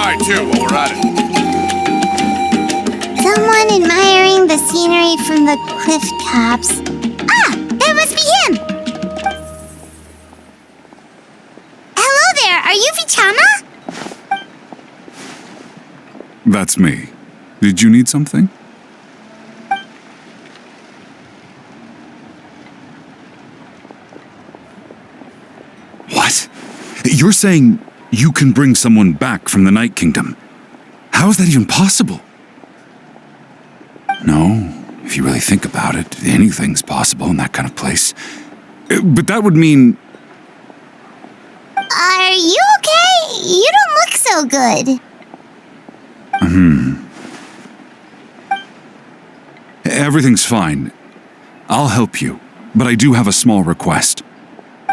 try too while we're at it. Someone admiring the scenery from the cliff tops. Ah! That must be him! Hello there, are you Vichama? That's me. Did you need something? What? You're saying you can bring someone back from the Night Kingdom? How is that even possible? No, if you really think about it, anything's possible in that kind of place. But that would mean... Are you okay? You don't look so good. Everything's fine. I'll help you, but I do have a small request.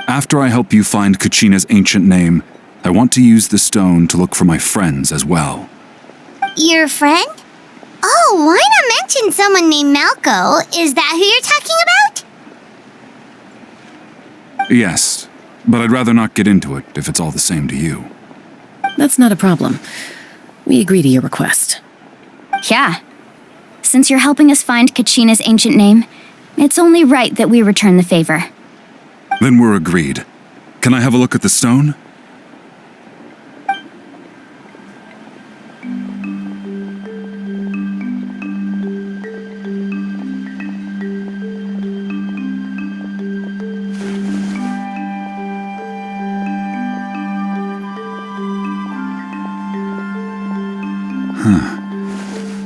After I help you find Kachina's ancient name, I want to use the stone to look for my friends as well. Your friend? Oh, why not mention someone named Malco? Is that who you're talking about? Yes, but I'd rather not get into it if it's all the same to you. That's not a problem. We agree to your request. Yeah. Since you're helping us find Kachina's ancient name, it's only right that we return the favor. Then we're agreed. Can I have a look at the stone?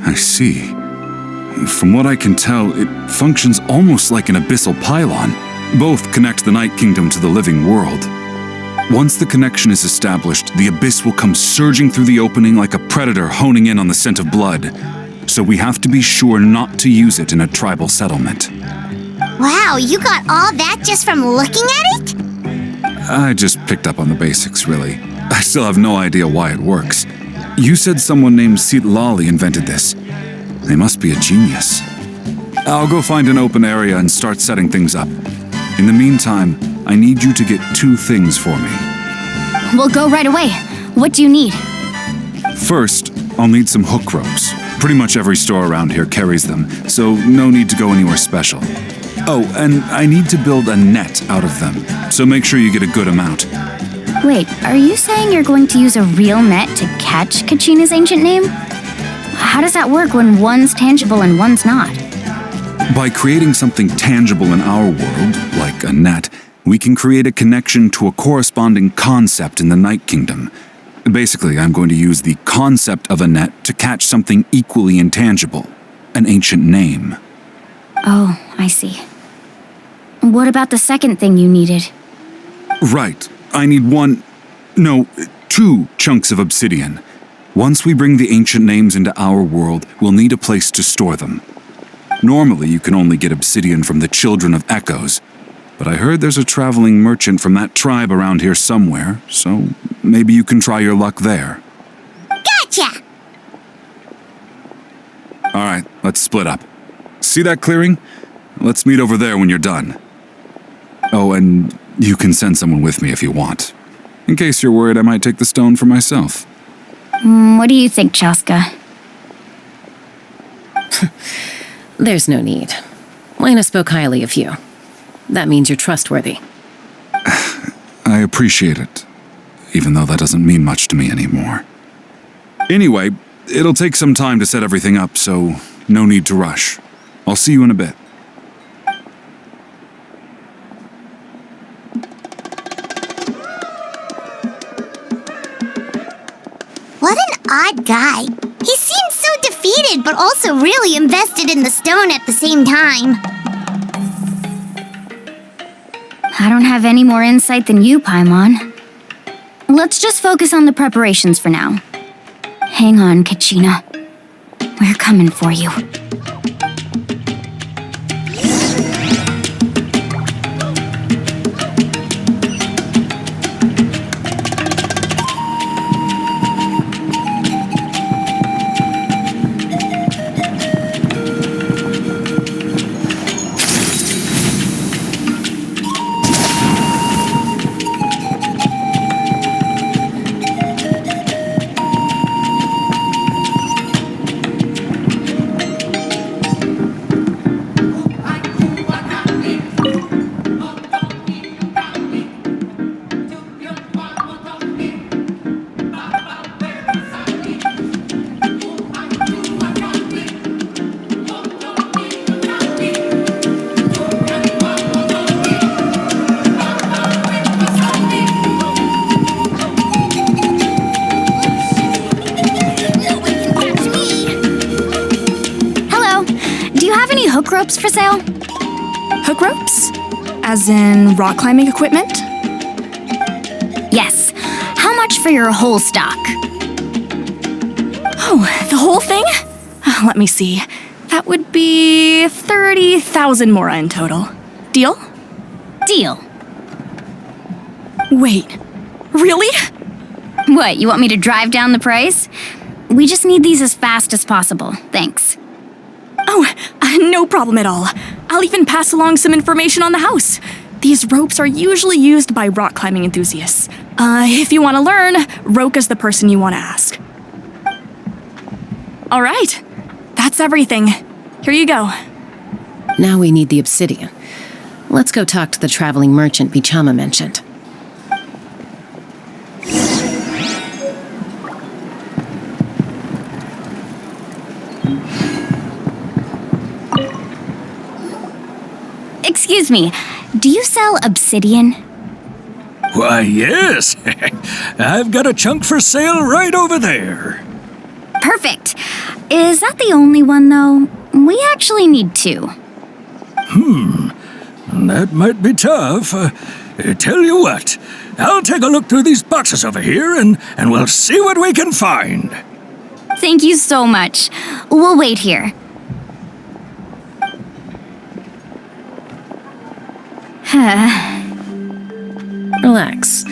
I see. From what I can tell, it functions almost like an abyssal pylon. Both connect the Night Kingdom to the living world. Once the connection is established, the abyss will come surging through the opening like a predator honing in on the scent of blood. So we have to be sure not to use it in a tribal settlement. Wow, you got all that just from looking at it? I just picked up on the basics, really. I still have no idea why it works. You said someone named Lali invented this. They must be a genius. I'll go find an open area and start setting things up. In the meantime, I need you to get 2 things for me. We'll go right away. What do you need? First, I'll need some hook ropes. Pretty much every store around here carries them, so no need to go anywhere special. Oh, and I need to build a net out of them, so make sure you get a good amount. Wait, are you saying you're going to use a real net to catch Kachina's ancient name? How does that work when one's tangible and one's not? By creating something tangible in our world, like a net, we can create a connection to a corresponding concept in the Night Kingdom. Basically, I'm going to use the concept of a net to catch something equally intangible, an ancient name. Oh, I see. What about the second thing you needed? Right. I need 2 chunks of obsidian. Once we bring the ancient names into our world, we'll need a place to store them. Normally, you can only get obsidian from the Children of Echoes, but I heard there's a traveling merchant from that tribe around here somewhere, so maybe you can try your luck there. Gotcha! Alright, let's split up. See that clearing? Let's meet over there when you're done. Oh, and you can send someone with me if you want. In case you're worried I might take the stone for myself. What do you think, Chaska? There's no need. Lena spoke highly of you. That means you're trustworthy. I appreciate it, even though that doesn't mean much to me anymore. Anyway, it'll take some time to set everything up, so no need to rush. I'll see you in a bit. What an odd guy. He seems so defeated, but also really invested in the stone at the same time. I don't have any more insight than you, Paimon. Let's just focus on the preparations for now. Hang on, Kachina. We're coming for you. ropes for sale? Hook ropes? As in rock climbing equipment? Yes. How much for your whole stock? Oh, the whole thing? Let me see. That would be 30,000 mora in total. Deal? Deal. Wait, really? What, you want me to drive down the price? We just need these as fast as possible. Thanks. Oh, no problem at all. I'll even pass along some information on the house. These ropes are usually used by rock climbing enthusiasts. If you want to learn, Roka's the person you want to ask. All right, that's everything. Here you go. Now we need the obsidian. Let's go talk to the traveling merchant Vichama mentioned. Excuse me, do you sell obsidian? Why, yes. I've got a chunk for sale right over there. Perfect. Is that the only one, though? We actually need two. That might be tough. Tell you what, I'll take a look through these boxes over here and we'll see what we can find. Thank you so much. We'll wait here. Relax.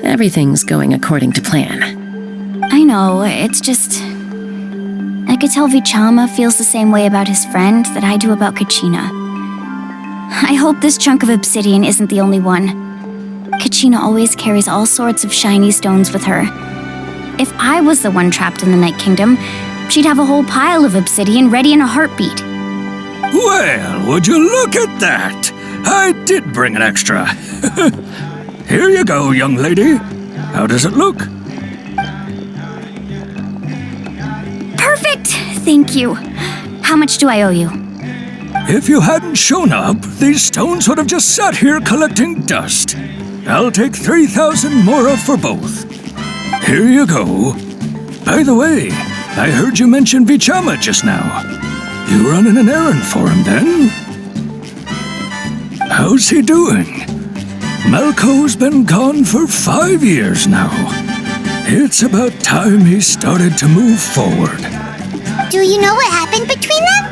Everything's going according to plan. I know, it's just... I could tell Vichama feels the same way about his friend that I do about Kachina. I hope this chunk of obsidian isn't the only one. Kachina always carries all sorts of shiny stones with her. If I was the one trapped in the Night Kingdom, she'd have a whole pile of obsidian ready in a heartbeat. Well, would you look at that? I did bring an extra. Here you go, young lady. How does it look? Perfect! Thank you. How much do I owe you? If you hadn't shown up, these stones would have just sat here collecting dust. I'll take 3,000 mora for both. Here you go. By the way, I heard you mention Vichama just now. You running an errand for him, then? How's he doing? Malco's been gone for 5 years now. It's about time he started to move forward. Do you know what happened between them?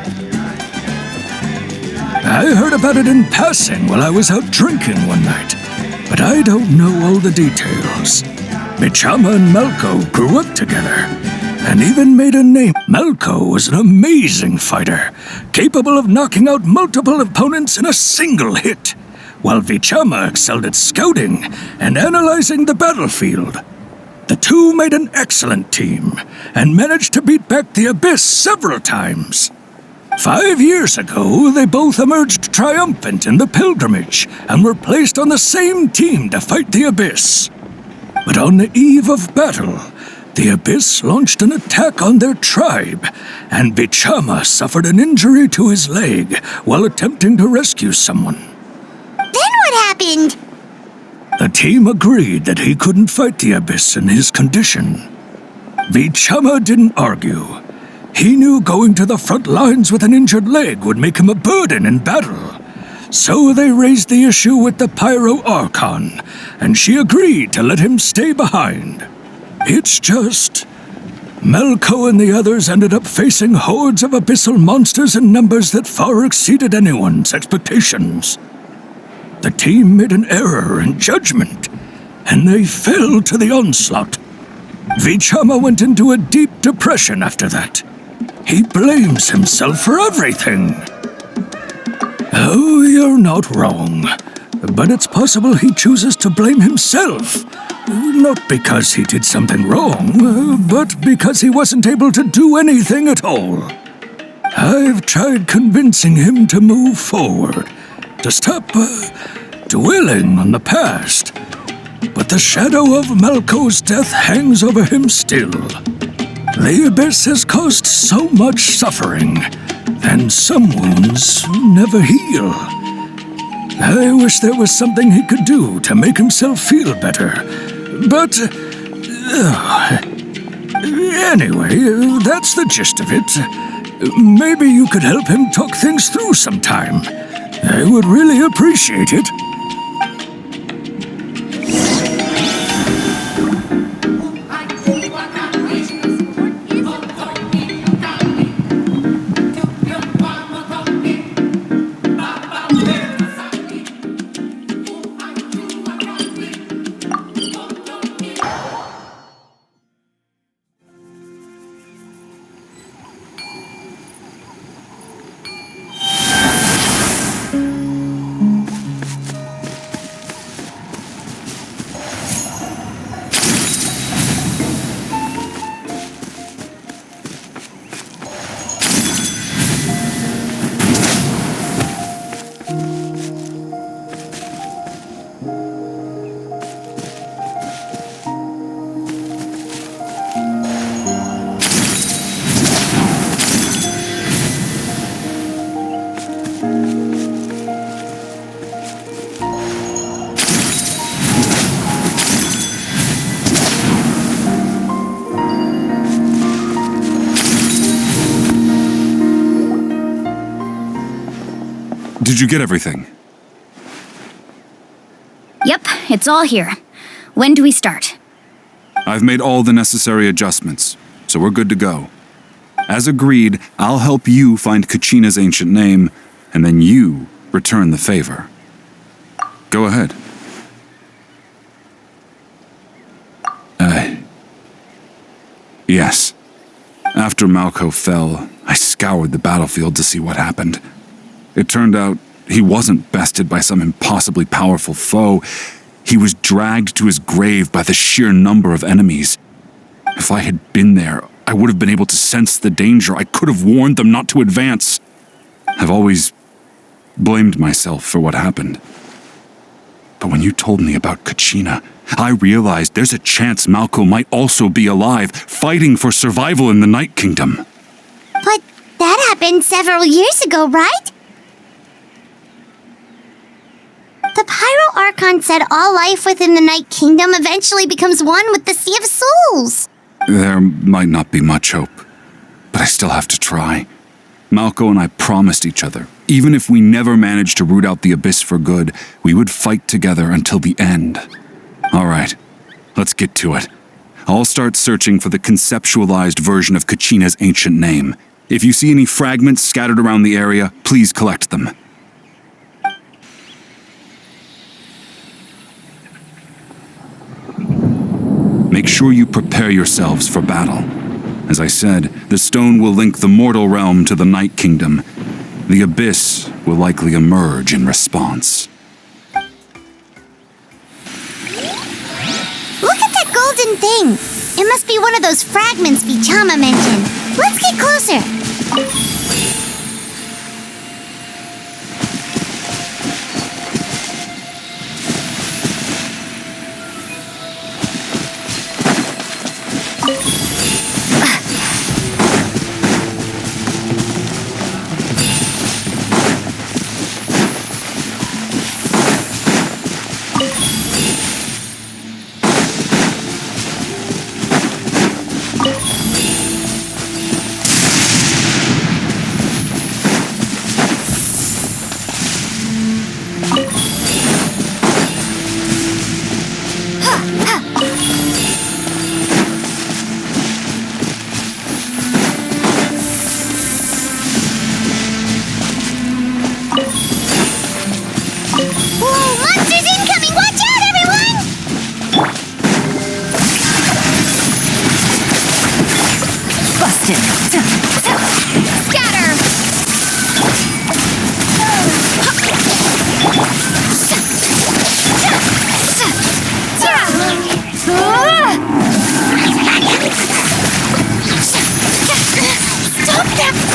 I heard about it in passing while I was out drinking one night, but I don't know all the details. Vichama and Malco grew up together, and even made a name. Malco was an amazing fighter, capable of knocking out multiple opponents in a single hit, while Vichama excelled at scouting and analyzing the battlefield. The two made an excellent team, and managed to beat back the Abyss several times. 5 years ago, they both emerged triumphant in the pilgrimage, and were placed on the same team to fight the Abyss. But on the eve of battle, the Abyss launched an attack on their tribe, and Vichama suffered an injury to his leg while attempting to rescue someone. Then what happened? The team agreed that he couldn't fight the Abyss in his condition. Vichama didn't argue. He knew going to the front lines with an injured leg would make him a burden in battle. So they raised the issue with the Pyro Archon, and she agreed to let him stay behind. It's just... Malco and the others ended up facing hordes of abyssal monsters in numbers that far exceeded anyone's expectations. The team made an error in judgment, and they fell to the onslaught. Vichama went into a deep depression after that. He blames himself for everything. Oh, you're not wrong. But it's possible he chooses to blame himself. Not because he did something wrong, but because he wasn't able to do anything at all. I've tried convincing him to move forward, to stop dwelling on the past. But the shadow of Malco's death hangs over him still. The Abyss has caused so much suffering, and some wounds never heal. I wish there was something he could do to make himself feel better, but... anyway, that's the gist of it. Maybe you could help him talk things through sometime. I would really appreciate it. Did you get everything? Yep, it's all here. When do we start? I've made all the necessary adjustments, so we're good to go. As agreed, I'll help you find Kachina's ancient name, and then you return the favor. Go ahead. Yes. After Malko fell, I scoured the battlefield to see what happened. It turned out he wasn't bested by some impossibly powerful foe. He was dragged to his grave by the sheer number of enemies. If I had been there, I would have been able to sense the danger. I could have warned them not to advance. I've always blamed myself for what happened. But when you told me about Kachina, I realized there's a chance Malko might also be alive, fighting for survival in the Night Kingdom. But that happened several years ago, right? The Pyro Archon said all life within the Night Kingdom eventually becomes one with the Sea of Souls. There might not be much hope, but I still have to try. Malko and I promised each other, even if we never managed to root out the Abyss for good, we would fight together until the end. All right, let's get to it. I'll start searching for the conceptualized version of Kachina's ancient name. If you see any fragments scattered around the area, please collect them. Make sure you prepare yourselves for battle. As I said, the stone will link the mortal realm to the Night Kingdom. The Abyss will likely emerge in response. Look at that golden thing. It must be one of those fragments Vichama mentioned. Let's get closer.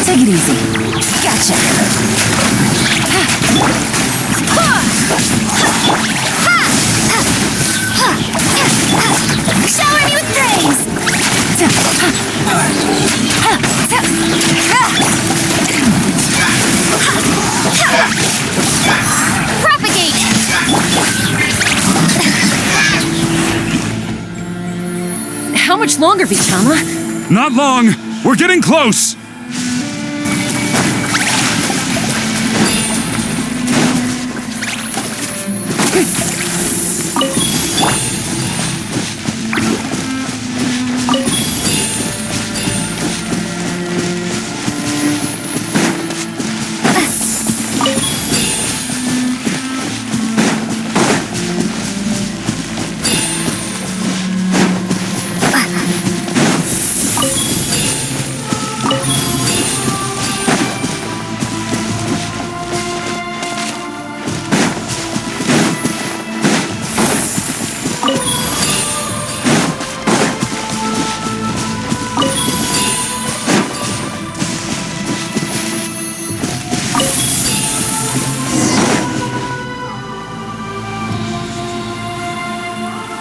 Take it easy. Gotcha. Shower me with praise! Propagate! How much longer, Vichama? Not long! We're getting close!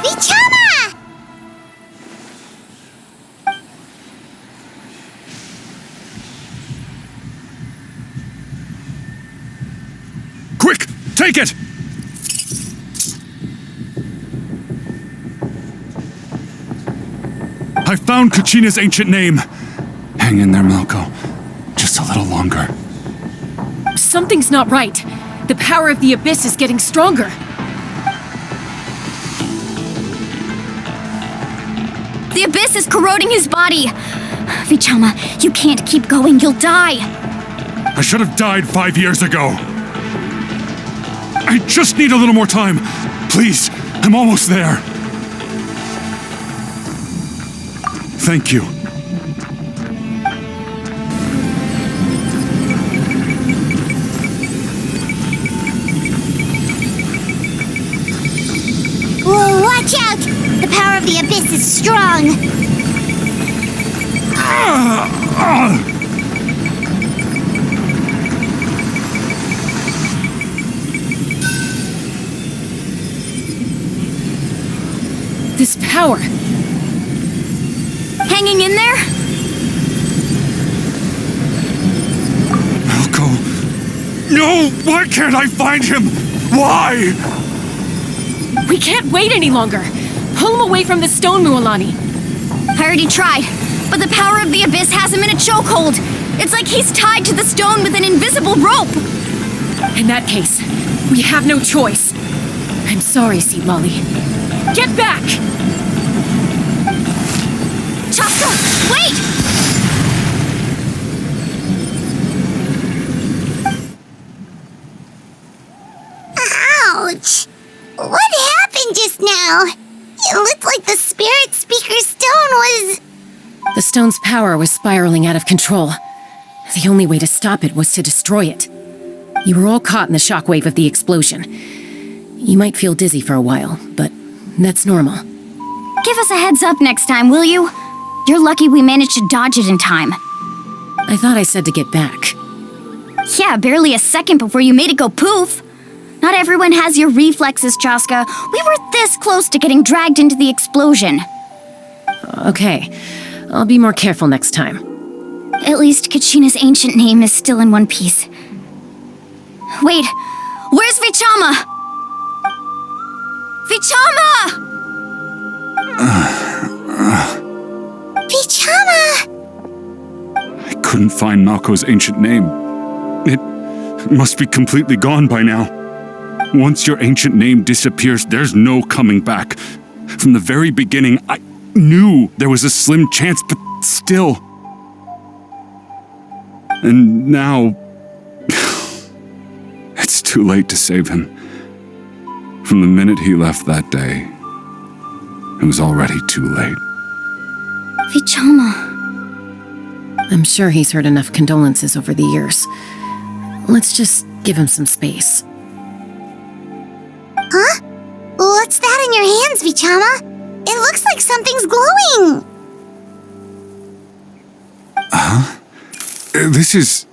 Vichama! Quick! Take it! I found Kachina's ancient name. Hang in there, Malko. Just a little longer. Something's not right. The power of the Abyss is getting stronger. The Abyss is corroding his body. Vichama, you can't keep going. You'll die. I should have died 5 years ago. I just need a little more time. Please, I'm almost there. Thank you. Whoa, watch out! The power of the Abyss is strong. This power. Hanging in there? Malko. No! Why can't I find him? Why? We can't wait any longer. Pull him away from the stone, Mualani. I already tried, but the power of the Abyss has him in a chokehold. It's like he's tied to the stone with an invisible rope. In that case, we have no choice. I'm sorry, Seat Lolly. Get back! Chaska, wait! Ouch! What happened just now? It looked like the Spirit Speaker's stone was... The stone's power was spiraling out of control. The only way to stop it was to destroy it. You were all caught in the shockwave of the explosion. You might feel dizzy for a while, but that's normal. Give us a heads up next time, will you? You're lucky we managed to dodge it in time. I thought I said to get back. Yeah, barely a second before you made it go poof. Not everyone has your reflexes, Chaska. We were this close to getting dragged into the explosion. Okay, I'll be more careful next time. At least Kachina's ancient name is still in one piece. Wait, where's Vichama? Vichama! Vichama! I couldn't find Malko's ancient name. It must be completely gone by now. Once your ancient name disappears, there's no coming back. From the very beginning, I knew there was a slim chance, but still. And now... it's too late to save him. From the minute he left that day, it was already too late. Vichama. I'm sure he's heard enough condolences over the years. Let's just give him some space. Huh? What's that in your hands, Vichama? It looks like something's glowing. This is...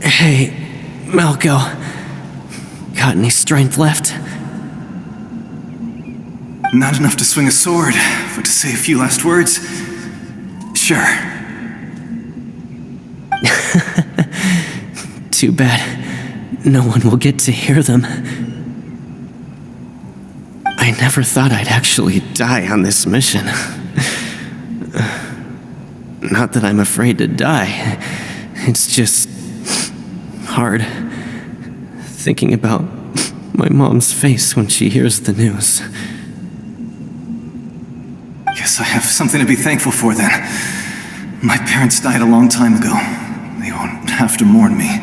Hey, Malko. Got any strength left? Not enough to swing a sword, but to say a few last words. Sure. Too bad. No one will get to hear them. I never thought I'd actually die on this mission. Not that I'm afraid to die. It's just hard thinking about my mom's face when she hears the news. Guess I have something to be thankful for then. My parents died a long time ago. They won't have to mourn me.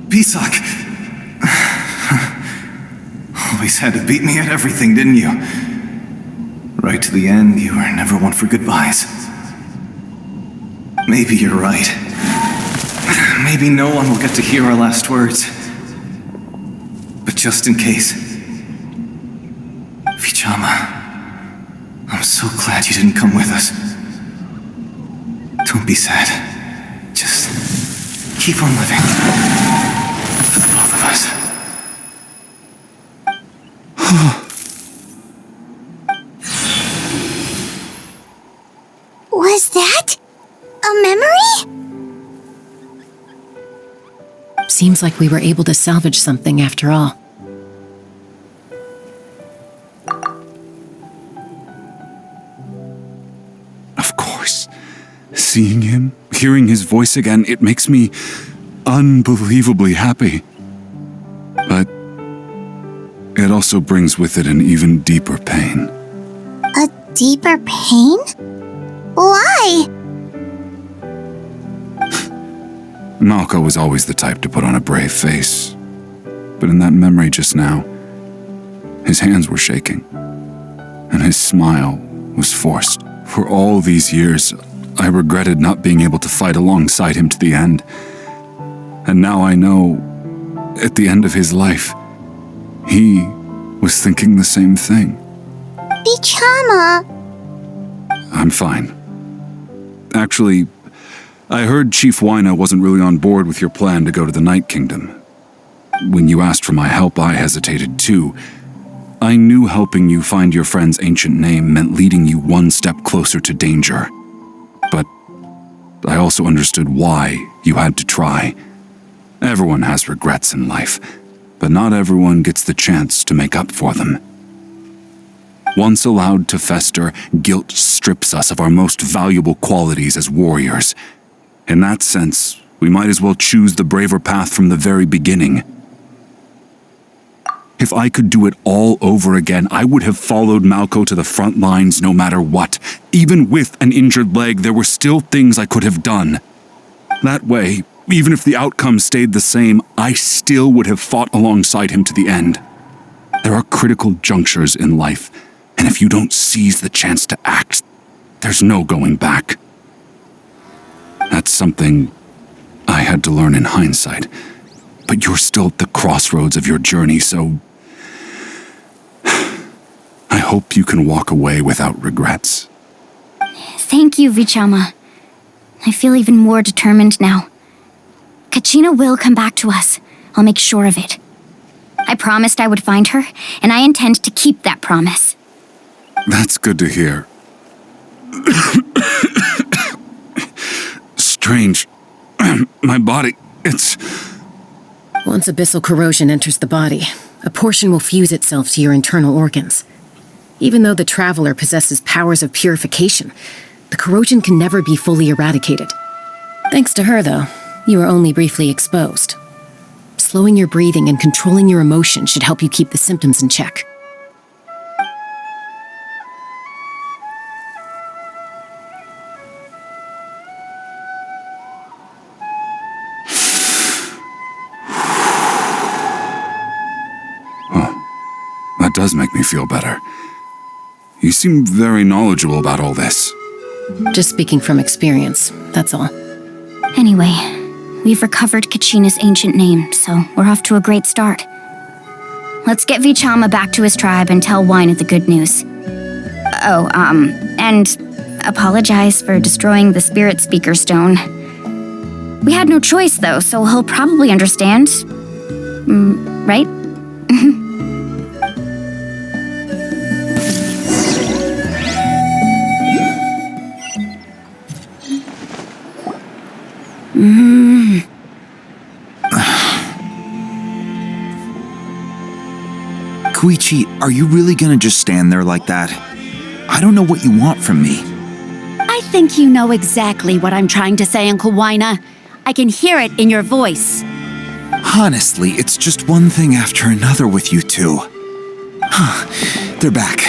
Pisak! Always had to beat me at everything, didn't you? Right to the end, you were never one for goodbyes. Maybe you're right. Maybe no one will get to hear our last words. But just in case... Vichama, I'm so glad you didn't come with us. Don't be sad. Just keep on living. For the both of us. Was that a memory? Seems like we were able to salvage something after all. Of course. Seeing him, hearing his voice again, it makes me unbelievably happy. But it also brings with it an even deeper pain. A deeper pain? Why? Malko was always the type to put on a brave face. But in that memory just now, his hands were shaking, and his smile was forced. For all these years, I regretted not being able to fight alongside him to the end. And now I know, at the end of his life, he was thinking the same thing. Vichama! I'm fine. Actually, I heard Chief Wyna wasn't really on board with your plan to go to the Night Kingdom. When you asked for my help, I hesitated too. I knew helping you find your friend's ancient name meant leading you one step closer to danger. But I also understood why you had to try. Everyone has regrets in life, but not everyone gets the chance to make up for them. Once allowed to fester, guilt strips us of our most valuable qualities as warriors. In that sense, we might as well choose the braver path from the very beginning. If I could do it all over again, I would have followed Malko to the front lines no matter what. Even with an injured leg, there were still things I could have done. That way, even if the outcome stayed the same, I still would have fought alongside him to the end. There are critical junctures in life, and if you don't seize the chance to act, there's no going back. That's something I had to learn in hindsight. But you're still at the crossroads of your journey, so I hope you can walk away without regrets. Thank you, Vichama. I feel even more determined now. Kachina will come back to us. I'll make sure of it. I promised I would find her, and I intend to keep that promise. That's good to hear. Strange. My body, it's... Once abyssal corrosion enters the body, a portion will fuse itself to your internal organs. Even though the Traveler possesses powers of purification, the corrosion can never be fully eradicated. Thanks to her, though, you are only briefly exposed. Slowing your breathing and controlling your emotions should help you keep the symptoms in check. That does make me feel better. You seem very knowledgeable about all this. Just speaking from experience, that's all. Anyway, we've recovered Kachina's ancient name, so we're off to a great start. Let's get Vichama back to his tribe and tell Wyna the good news. Oh, and apologize for destroying the Spirit Speaker Stone. We had no choice, though, so he'll probably understand. Right? Koichi, are you really gonna just stand there like that? I don't know what you want from me. I think you know exactly what I'm trying to say, Uncle Wina. I can hear it in your voice. Honestly, it's just one thing after another with you two. They're back.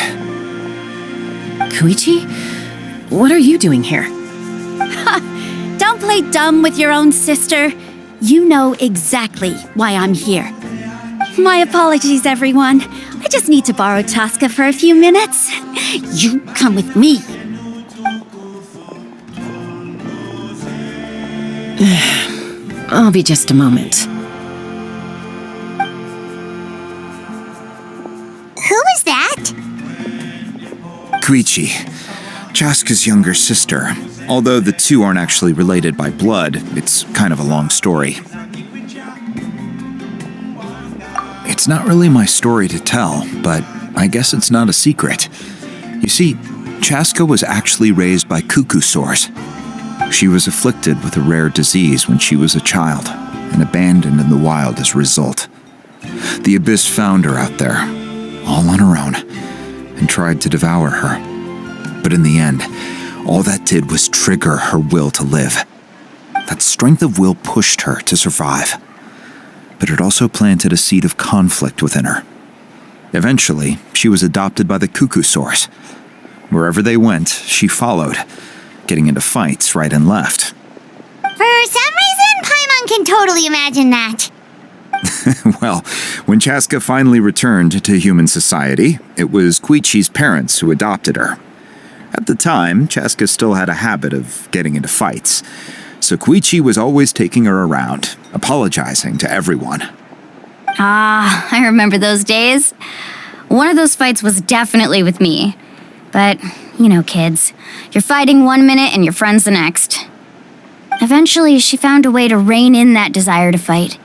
Koichi? What are you doing here? Don't play dumb with your own sister. You know exactly why I'm here. My apologies, everyone. I just need to borrow Tosca for a few minutes. You come with me. I'll be just a moment. Who is that? Koichi, Chaska's younger sister. Although the two aren't actually related by blood, it's kind of a long story. It's not really my story to tell, but I guess it's not a secret. You see, Chaska was actually raised by cuckoo sores. She was afflicted with a rare disease when she was a child, and abandoned in the wild as a result. The Abyss found her out there, all on her own, and tried to devour her. But in the end, all that did was trigger her will to live. That strength of will pushed her to survive. But it also planted a seed of conflict within her. Eventually, she was adopted by the cuckoo sores. Wherever they went, she followed, getting into fights right and left. For some reason, Paimon can totally imagine that. Well, when Chaska finally returned to human society, it was Koichi's parents who adopted her. At the time, Chaska still had a habit of getting into fights, so Koichi was always taking her around, apologizing to everyone. Ah, I remember those days. One of those fights was definitely with me. But, you know, kids, you're fighting one minute and your friend's the next. Eventually, she found a way to rein in that desire to fight.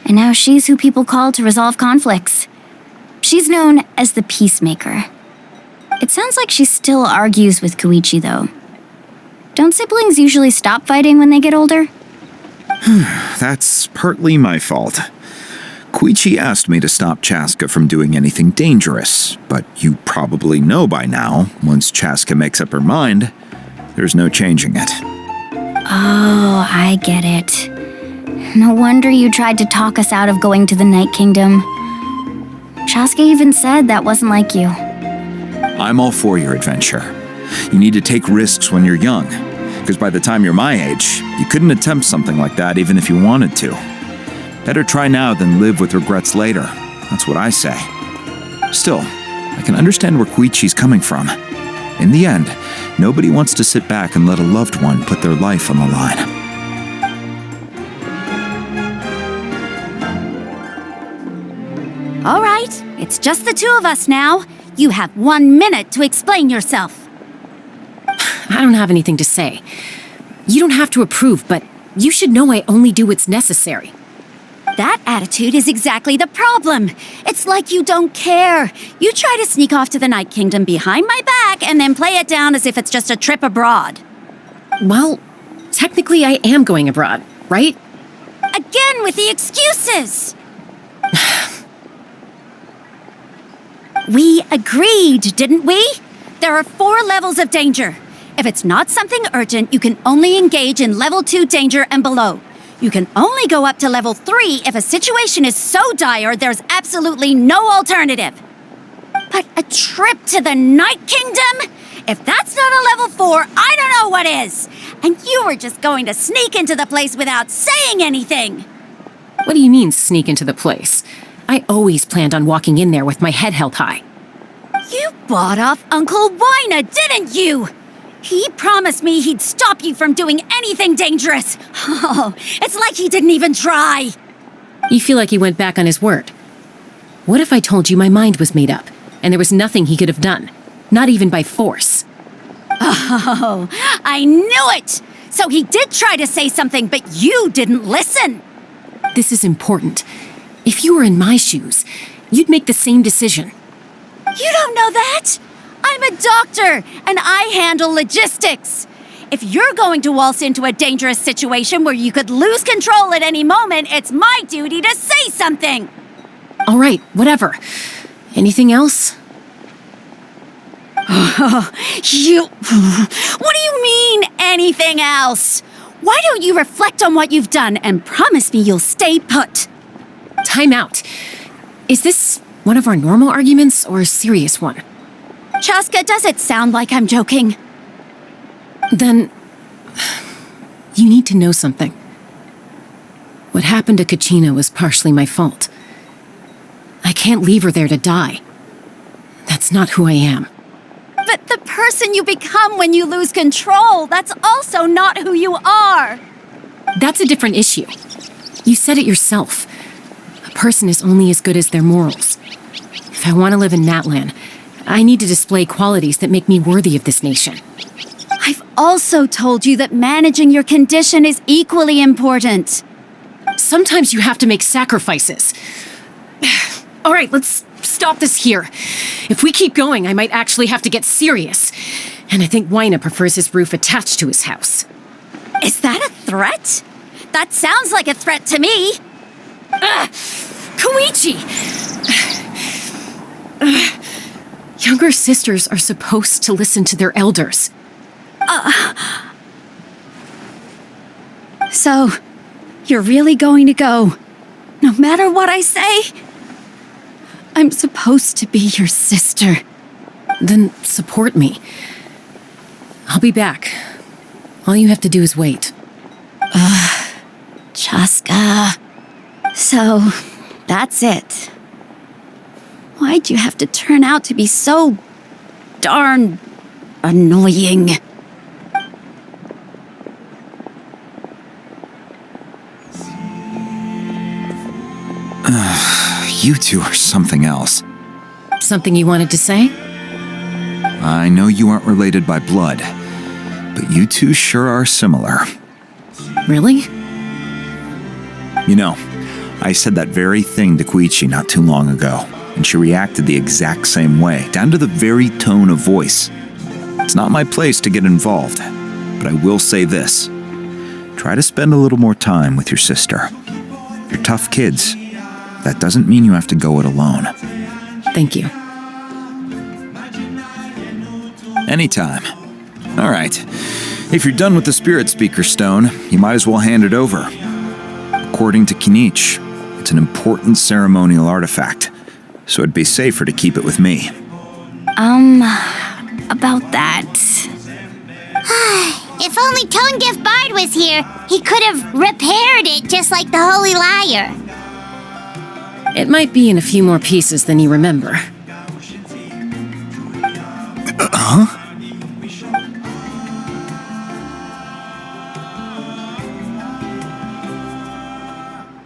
And now she's who people call to resolve conflicts. She's known as the Peacemaker. It sounds like she still argues with Koichi, though. Don't siblings usually stop fighting when they get older? That's partly my fault. Koichi asked me to stop Chaska from doing anything dangerous, but you probably know by now, once Chaska makes up her mind, there's no changing it. Oh, I get it. No wonder you tried to talk us out of going to the Night Kingdom. Chaska even said that wasn't like you. I'm all for your adventure. You need to take risks when you're young, because by the time you're my age, you couldn't attempt something like that even if you wanted to. Better try now than live with regrets later. That's what I say. Still, I can understand where Koichi's coming from. In the end, nobody wants to sit back and let a loved one put their life on the line. All right, it's just the two of us now. You have 1 minute to explain yourself. I don't have anything to say. You don't have to approve, but you should know I only do what's necessary. That attitude is exactly the problem. It's like you don't care. You try to sneak off to the Night Kingdom behind my back and then play it down as if it's just a trip abroad. Well, technically I am going abroad, right? Again with the excuses! We agreed, didn't we? There are 4 levels of danger. If it's not something urgent, you can only engage in level 2 danger and below. You can only go up to level 3 if a situation is so dire there's absolutely no alternative. But a trip to the Night Kingdom? If that's not a level 4, I don't know what is. And you were just going to sneak into the place without saying anything. What do you mean, sneak into the place? I always planned on walking in there with my head held high. You bought off Uncle Wina, didn't you? He promised me he'd stop you from doing anything dangerous. Oh, it's like he didn't even try. You feel like he went back on his word. What if I told you my mind was made up, and there was nothing he could have done? Not even by force. Oh, I knew it! So he did try to say something, but you didn't listen. This is important. If you were in my shoes, you'd make the same decision. You don't know that? I'm a doctor, and I handle logistics. If you're going to waltz into a dangerous situation where you could lose control at any moment, it's my duty to say something. All right, whatever. Anything else? What do you mean, anything else? Why don't you reflect on what you've done and promise me you'll stay put? Time out. Is this one of our normal arguments or a serious one? Chaska, does it sound like I'm joking? Then, you need to know something. What happened to Kachina was partially my fault. I can't leave her there to die. That's not who I am. But the person you become when you lose control, that's also not who you are. That's a different issue. You said it yourself. A person is only as good as their morals. If I want to live in Natlan, I need to display qualities that make me worthy of this nation. I've also told you that managing your condition is equally important. Sometimes you have to make sacrifices. All right, let's stop this here. If we keep going, I might actually have to get serious. And I think Wyna prefers his roof attached to his house. Is that a threat? That sounds like a threat to me. Koichi! Younger sisters are supposed to listen to their elders. So, you're really going to go, no matter what I say? I'm supposed to be your sister. Then support me. I'll be back. All you have to do is wait. Chaska. So, that's it. Why'd you have to turn out to be so darn annoying? You two are something else. Something you wanted to say? I know you aren't related by blood, but you two sure are similar. Really? You know, I said that very thing to Koichi not too long ago, and she reacted the exact same way, down to the very tone of voice. It's not my place to get involved, but I will say this. Try to spend a little more time with your sister. You're tough kids. That doesn't mean you have to go it alone. Thank you. Anytime. All right. If you're done with the Spirit Speaker Stone, you might as well hand it over. According to Kinich, it's an important ceremonial artifact, so it'd be safer to keep it with me. About that. If only Tone Deaf Bard was here, he could have repaired it just like the Holy Liar. It might be in a few more pieces than you remember.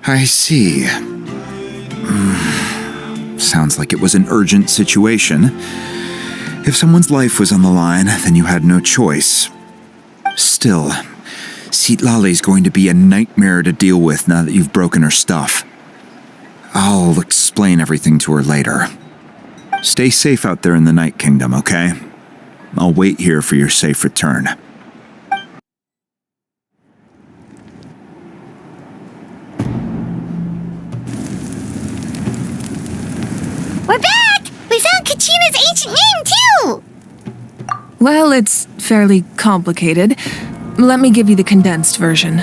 I see. Sounds like it was an urgent situation. If someone's life was on the line, then you had no choice. Still, Citlali's going to be a nightmare to deal with now that you've broken her stuff. I'll explain everything to her later. Stay safe out there in the Night Kingdom, okay? I'll wait here for your safe return. We're back! We found Kachina's ancient name, too! Well, it's fairly complicated. Let me give you the condensed version.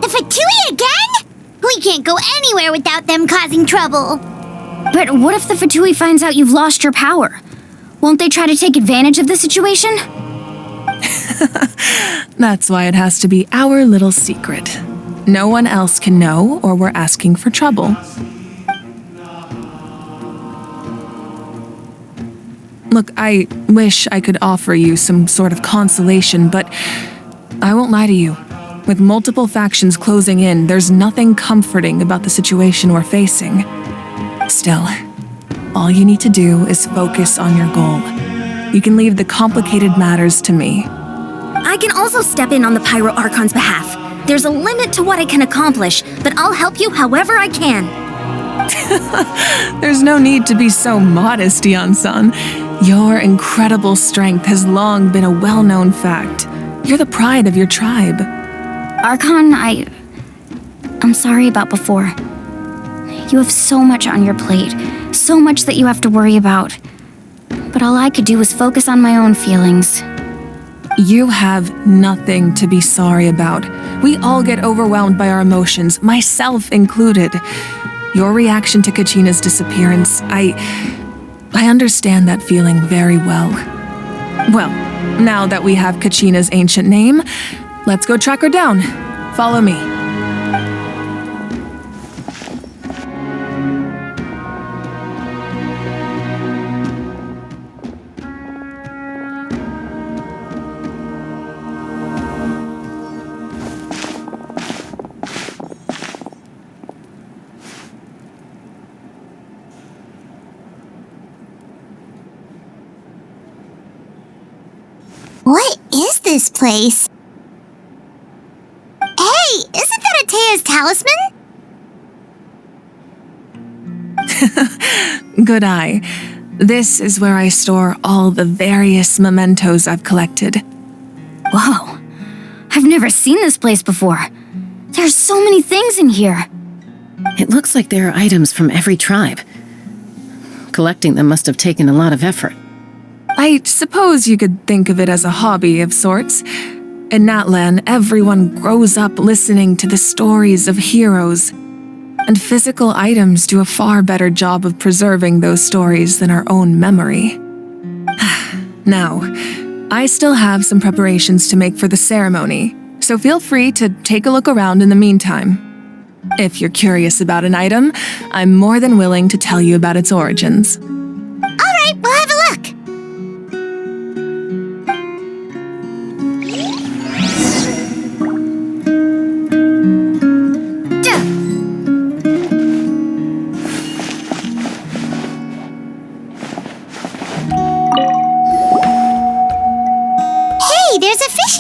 The Fatui again? We can't go anywhere without them causing trouble. But what if the Fatui finds out you've lost your power? Won't they try to take advantage of the situation? That's why it has to be our little secret. No one else can know, or we're asking for trouble. Look, I wish I could offer you some sort of consolation, but I won't lie to you. With multiple factions closing in, there's nothing comforting about the situation we're facing. Still, all you need to do is focus on your goal. You can leave the complicated matters to me. I can also step in on the Pyro Archon's behalf. There's a limit to what I can accomplish, but I'll help you however I can. There's no need to be so modest, Yan-san. Your incredible strength has long been a well-known fact. You're the pride of your tribe. Archon, I'm sorry about before. You have so much on your plate, so much that you have to worry about. But all I could do was focus on my own feelings. You have nothing to be sorry about. We all get overwhelmed by our emotions, myself included. Your reaction to Kachina's disappearance, I understand that feeling very well. Well, now that we have Kachina's ancient name, let's go track her down. Follow me. What is this place? Hey, isn't that Atea's talisman? Good eye. This is where I store all the various mementos I've collected. Whoa. I've never seen this place before. There's so many things in here. It looks like there are items from every tribe. Collecting them must have taken a lot of effort. I suppose you could think of it as a hobby of sorts. In Natlan, everyone grows up listening to the stories of heroes, and physical items do a far better job of preserving those stories than our own memory. Now, I still have some preparations to make for the ceremony, so feel free to take a look around in the meantime. If you're curious about an item, I'm more than willing to tell you about its origins. Alright, we'll have a look.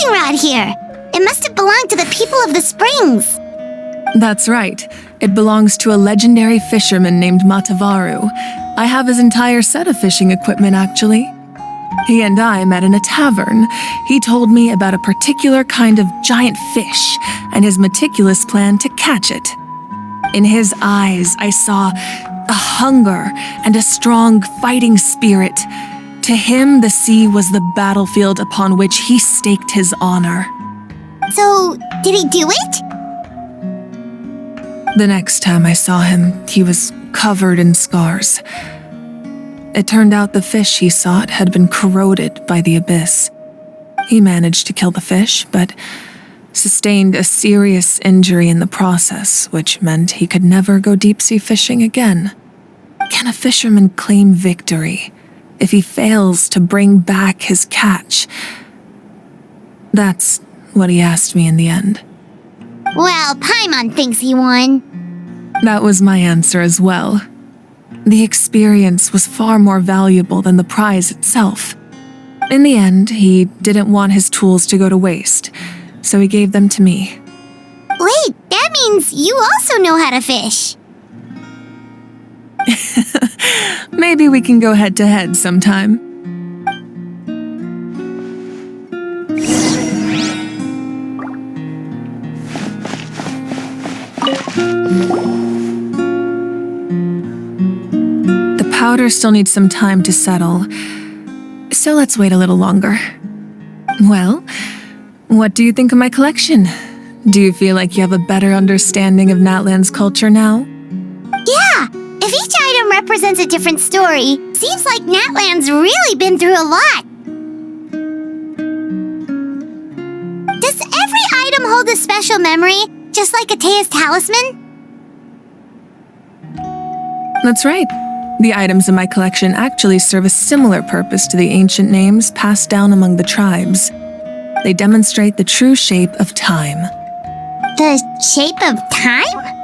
Rod here. It must have belonged to the people of the springs. That's right. It belongs to a legendary fisherman named Matavaru. I have his entire set of fishing equipment, actually. He and I met in a tavern. He told me about a particular kind of giant fish and his meticulous plan to catch it. In his eyes, I saw a hunger and a strong fighting spirit. To him, the sea was the battlefield upon which he staked his honor. So, did he do it? The next time I saw him, he was covered in scars. It turned out the fish he sought had been corroded by the abyss. He managed to kill the fish, but sustained a serious injury in the process, which meant he could never go deep-sea fishing again. Can a fisherman claim victory if he fails to bring back his catch? That's what he asked me in the end. Well, Paimon thinks he won. That was my answer as well. The experience was far more valuable than the prize itself. In the end, he didn't want his tools to go to waste, so he gave them to me. Wait, that means you also know how to fish. Maybe we can go head-to-head sometime. The powder still needs some time to settle, so let's wait a little longer. Well, what do you think of my collection? Do you feel like you have a better understanding of Natlan's culture now? Yeah! If each item represents a different story, seems like Natlan's really been through a lot. Does every item hold a special memory, just like Atea's talisman? That's right. The items in my collection actually serve a similar purpose to the ancient names passed down among the tribes. They demonstrate the true shape of time. The shape of time?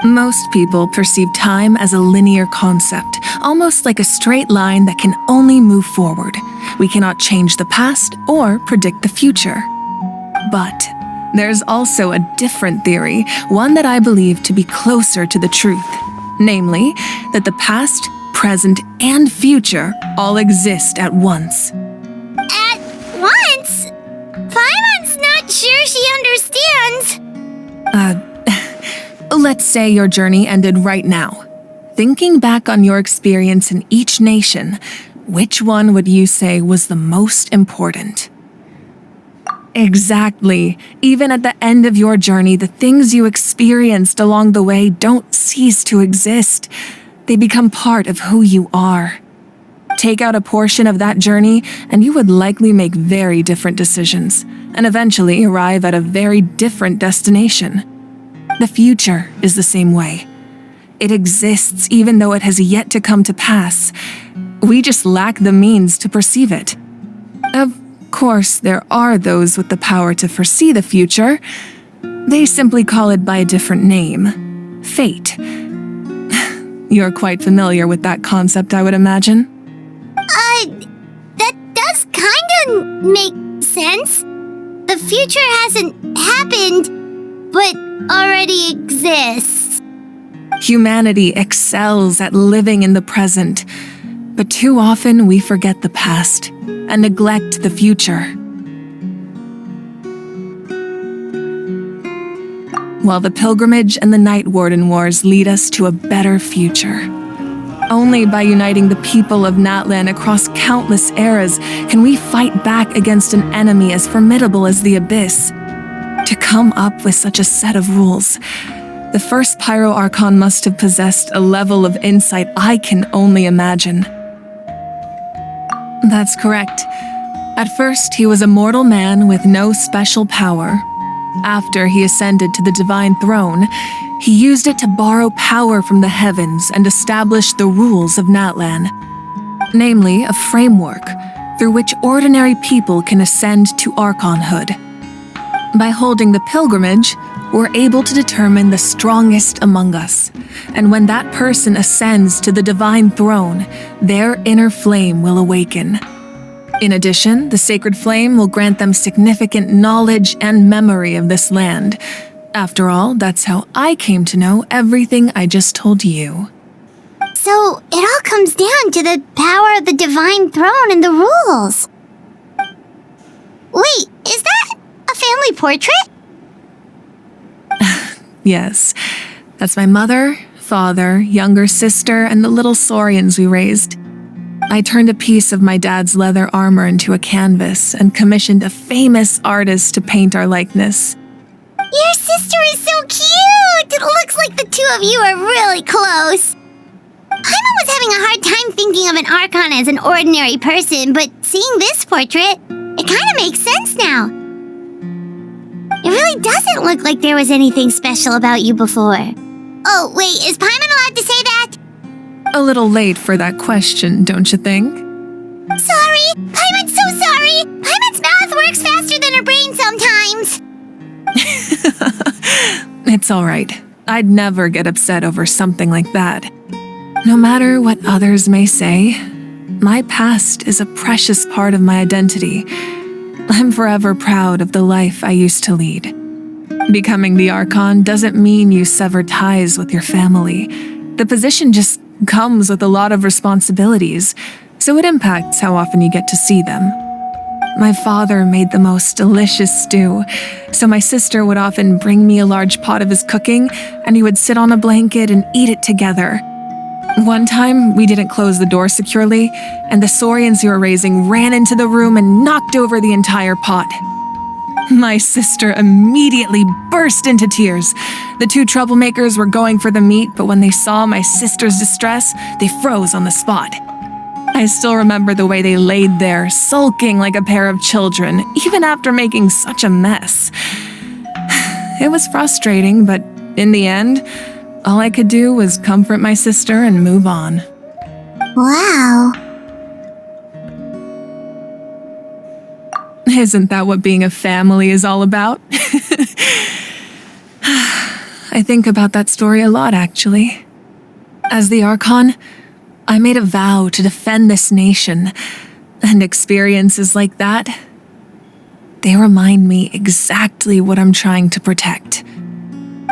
Most people perceive time as a linear concept, almost like a straight line that can only move forward. We cannot change the past or predict the future. But there's also a different theory, one that I believe to be closer to the truth. Namely, that the past, present, and future all exist at once. At once? Paimon's not sure she understands stands. Let's say your journey ended right now. Thinking back on your experience in each nation, which one would you say was the most important? Exactly. Even at the end of your journey, the things you experienced along the way don't cease to exist. They become part of who you are. Take out a portion of that journey, and you would likely make very different decisions, and eventually arrive at a very different destination. The future is the same way. It exists even though it has yet to come to pass. We just lack the means to perceive it. Of course, there are those with the power to foresee the future. They simply call it by a different name. Fate. You're quite familiar with that concept, I would imagine. That does kinda make sense. The future hasn't happened, but already exists. Humanity excels at living in the present, but too often we forget the past and neglect the future. While the pilgrimage and the Night Warden Wars lead us to a better future. Only by uniting the people of Natlan across countless eras can we fight back against an enemy as formidable as the Abyss. To come up with such a set of rules, the first Pyro Archon must have possessed a level of insight I can only imagine. That's correct. At first, he was a mortal man with no special power. After he ascended to the divine throne, he used it to borrow power from the heavens and establish the rules of Natlan. Namely, a framework through which ordinary people can ascend to Archonhood. By holding the pilgrimage, we're able to determine the strongest among us, and when that person ascends to the divine throne, their inner flame will awaken. In addition, the sacred flame will grant them significant knowledge and memory of this land. After all, that's how I came to know everything I just told you. So, it all comes down to the power of the divine throne and the rules. Wait, is that a family portrait? Yes, that's my mother, father, younger sister, and the little saurians we raised. I turned a piece of my dad's leather armor into a canvas and commissioned a famous artist to paint our likeness. Your sister is so cute! It looks like the two of you are really close. Paimon was having a hard time thinking of an Archon as an ordinary person, but seeing this portrait, it kind of makes sense now. It really doesn't look like there was anything special about you before. Oh, wait, is Paimon allowed to say that? A little late for that question, don't you think? Sorry! Paimon's so sorry! Paimon's mouth works faster than her brain sometimes! It's all right. I'd never get upset over something like that. No matter what others may say, my past is a precious part of my identity. I'm forever proud of the life I used to lead. Becoming the Archon doesn't mean you sever ties with your family. The position just comes with a lot of responsibilities, so it impacts how often you get to see them. My father made the most delicious stew, so my sister would often bring me a large pot of his cooking, and we would sit on a blanket and eat it together. One time, we didn't close the door securely, and the saurians we were raising ran into the room and knocked over the entire pot. My sister immediately burst into tears. The two troublemakers were going for the meat, but when they saw my sister's distress, they froze on the spot. I still remember the way they laid there, sulking like a pair of children, even after making such a mess. It was frustrating, but in the end, all I could do was comfort my sister and move on. Wow. Isn't that what being a family is all about? I think about that story a lot, actually. As the Archon, I made a vow to defend this nation, and experiences like that, they remind me exactly what I'm trying to protect.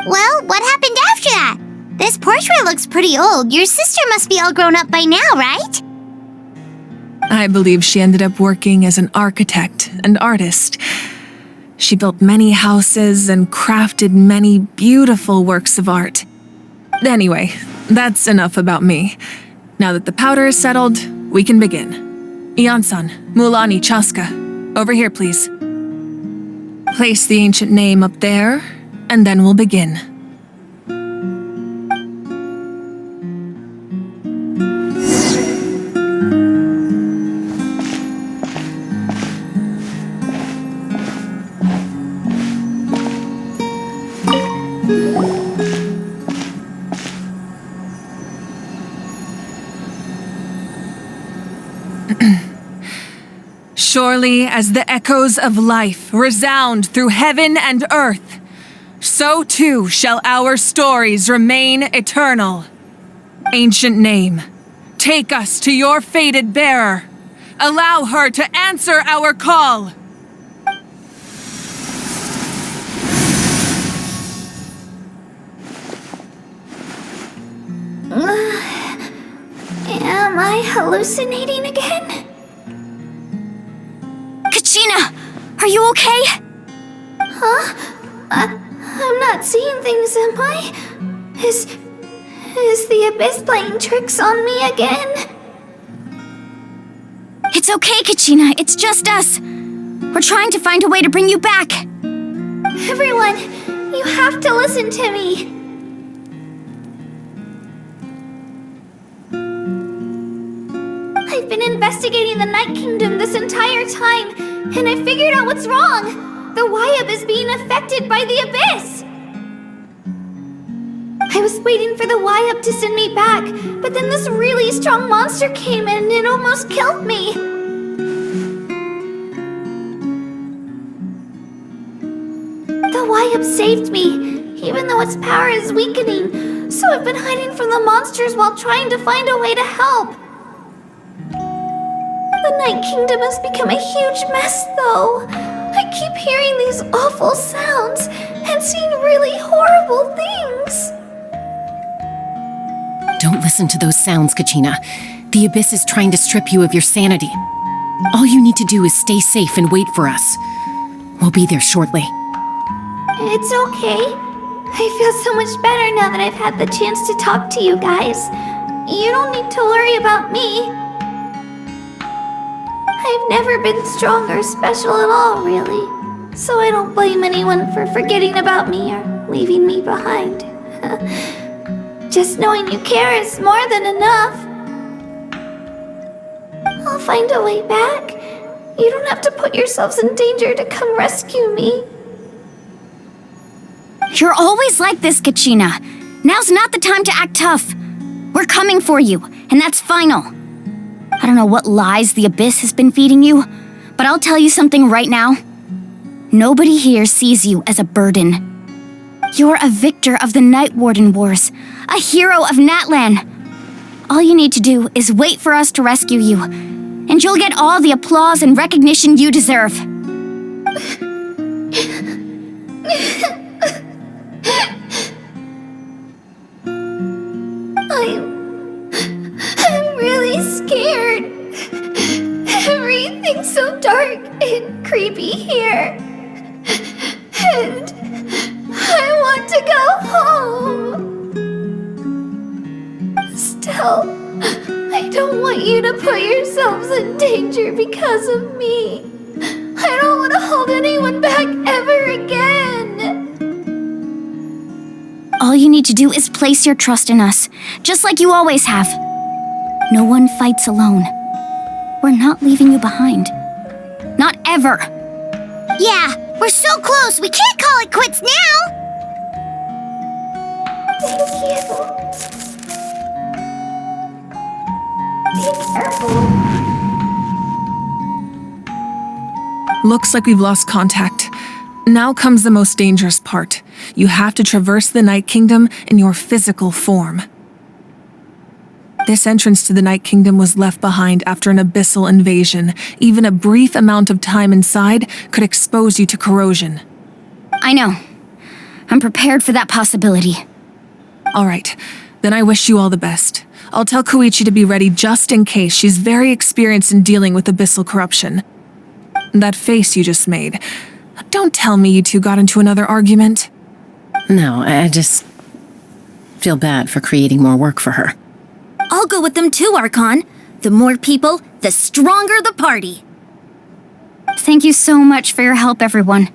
Well, what happened after that? This portrait looks pretty old. Your sister must be all grown up by now, right? I believe she ended up working as an architect and artist. She built many houses and crafted many beautiful works of art. Anyway, that's enough about me. Now that the powder is settled, we can begin. Ian-san, Mulani, Chaska, over here please. Place the ancient name up there, and then we'll begin. Surely as the echoes of life resound through heaven and earth, so too shall our stories remain eternal. Ancient name, take us to your fated bearer. Allow her to answer our call. Am I hallucinating again? Kachina, are you okay? Huh? I'm not seeing things, am I? Is the Abyss playing tricks on me again? It's okay, Kachina. It's just us. We're trying to find a way to bring you back. Everyone, you have to listen to me. I've been investigating the Night Kingdom this entire time, and I figured out what's wrong. The Wyab is being affected by the Abyss. I was waiting for the Wyab to send me back, but then this really strong monster came in and almost killed me. The Wyab saved me, even though its power is weakening, so I've been hiding from the monsters while trying to find a way to help. The Night Kingdom has become a huge mess, though. I keep hearing these awful sounds and seeing really horrible things. Don't listen to those sounds, Kachina. The Abyss is trying to strip you of your sanity. All you need to do is stay safe and wait for us. We'll be there shortly. It's okay. I feel so much better now that I've had the chance to talk to you guys. You don't need to worry about me. I've never been strong or special at all, really. So I don't blame anyone for forgetting about me or leaving me behind. Just knowing you care is more than enough. I'll find a way back. You don't have to put yourselves in danger to come rescue me. You're always like this, Kachina. Now's not the time to act tough. We're coming for you, and that's final. I don't know what lies the Abyss has been feeding you, but I'll tell you something right now. Nobody here sees you as a burden. You're a victor of the Night Warden Wars, a hero of Natlan. All you need to do is wait for us to rescue you, and you'll get all the applause and recognition you deserve. I'm really scared. Everything's so dark and creepy here. And I want to go home. Still, I don't want you to put yourselves in danger because of me. I don't want to hold anyone back ever again. All you need to do is place your trust in us, just like you always have. No one fights alone. We're not leaving you behind. Not ever. Yeah, we're so close. We can't call it quits now. Thank you. Be careful. Looks like we've lost contact. Now comes the most dangerous part. You have to traverse the Night Kingdom in your physical form. This entrance to the Night Kingdom was left behind after an abyssal invasion. Even a brief amount of time inside could expose you to corrosion. I know. I'm prepared for that possibility. All right, then I wish you all the best. I'll tell Koichi to be ready just in case. She's very experienced in dealing with abyssal corruption. That face you just made, Don't tell me you two got into another argument. No, I just feel bad for creating more work for her. I'll go with them too, Archon. The more people, the stronger the party. Thank you so much for your help, everyone.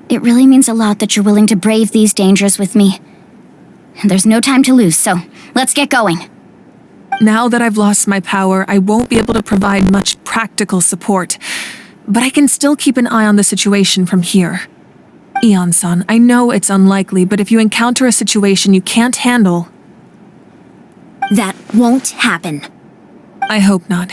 It really means a lot that you're willing to brave these dangers with me. There's no time to lose, so let's get going. Now that I've lost my power, I won't be able to provide much practical support, but I can still keep an eye on the situation from here. Eon-san, I know it's unlikely, but if you encounter a situation you can't handle... That won't happen. I hope not.